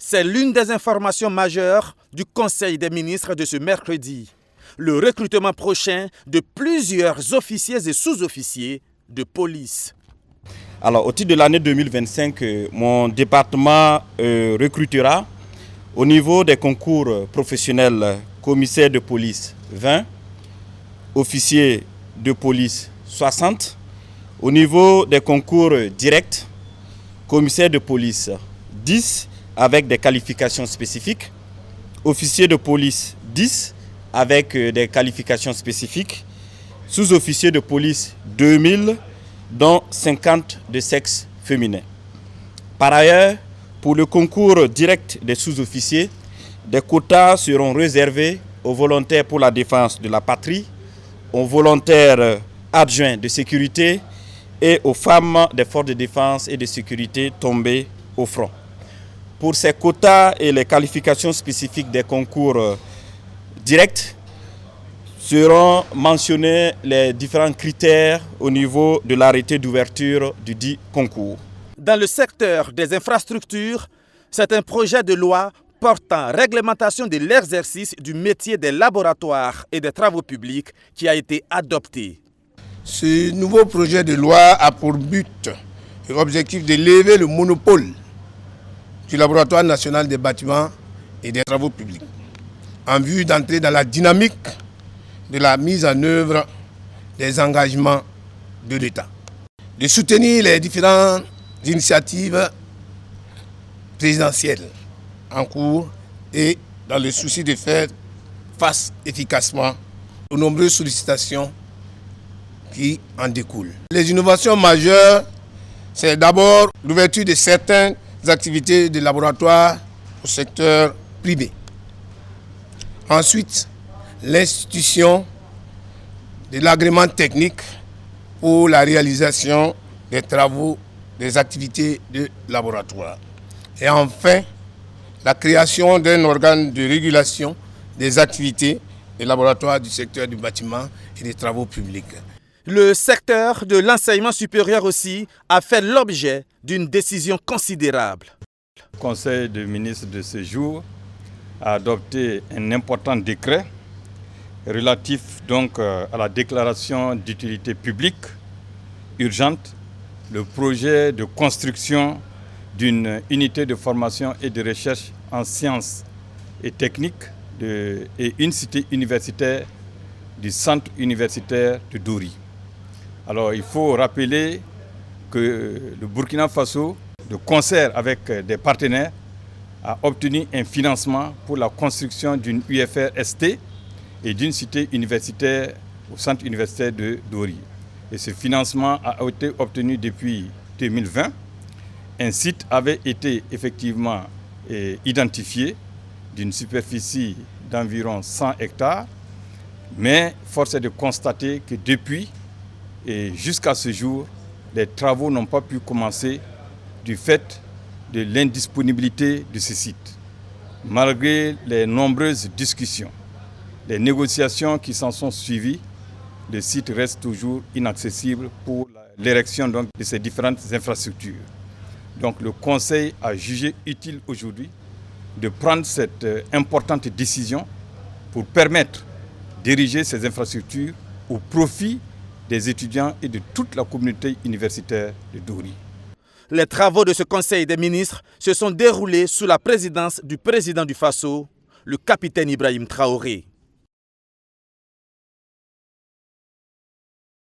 C'est l'une des informations majeures du Conseil des ministres de ce mercredi. Le recrutement prochain de plusieurs officiers et sous-officiers de police. Alors, au titre de l'année 2025, mon département recrutera au niveau des concours professionnels commissaire de police 20, officiers de police 60, au niveau des concours directs, commissaire de police 10 avec des qualifications spécifiques, officiers de police 10 avec des qualifications spécifiques, sous-officiers de police 2000 dont 50 de sexe féminin. Par ailleurs, pour le concours direct des sous-officiers, des quotas seront réservés aux volontaires pour la défense de la patrie, aux volontaires adjoints de sécurité et aux femmes des forces de défense et de sécurité tombées au front. Pour ces quotas et les qualifications spécifiques des concours directs, seront mentionnés les différents critères au niveau de l'arrêté d'ouverture du dit concours. Dans le secteur des infrastructures, c'est un projet de loi portant réglementation de l'exercice du métier des laboratoires et des travaux publics qui a été adopté. Ce nouveau projet de loi a pour but et objectif de lever le monopole du Laboratoire national des bâtiments et des travaux publics en vue d'entrer dans la dynamique de la mise en œuvre des engagements de l'État, de soutenir les différentes initiatives présidentielles en cours et dans le souci de faire face efficacement aux nombreuses sollicitations qui en découlent. Les innovations majeures, c'est d'abord l'ouverture de certaines activités de laboratoire au secteur privé. Ensuite, l'institution de l'agrément technique pour la réalisation des travaux, des activités de laboratoire. Et enfin, la création d'un organe de régulation des activités des laboratoires du secteur du bâtiment et des travaux publics. Le secteur de l'enseignement supérieur aussi a fait l'objet d'une décision considérable. Le Conseil des ministres de ce jour a adopté un important décret relatif donc à la déclaration d'utilité publique urgente, le projet de construction d'une unité de formation et de recherche en sciences et techniques et une cité universitaire du centre universitaire de Dori. Alors il faut rappeler que le Burkina Faso, de concert avec des partenaires, a obtenu un financement pour la construction d'une UFR-ST et d'une cité universitaire au centre universitaire de Dori. Et ce financement a été obtenu depuis 2020. Un site avait été effectivement identifié d'une superficie d'environ 100 hectares, mais force est de constater que depuis et jusqu'à ce jour, les travaux n'ont pas pu commencer du fait de l'indisponibilité de ce site. Malgré les nombreuses discussions, les négociations qui s'en sont suivies, le site reste toujours inaccessible pour l'érection de ces différentes infrastructures. Donc le Conseil a jugé utile aujourd'hui de prendre cette importante décision pour permettre d'ériger ces infrastructures au profit des étudiants et de toute la communauté universitaire de Dori. Les travaux de ce Conseil des ministres se sont déroulés sous la présidence du président du Faso, le capitaine Ibrahim Traoré.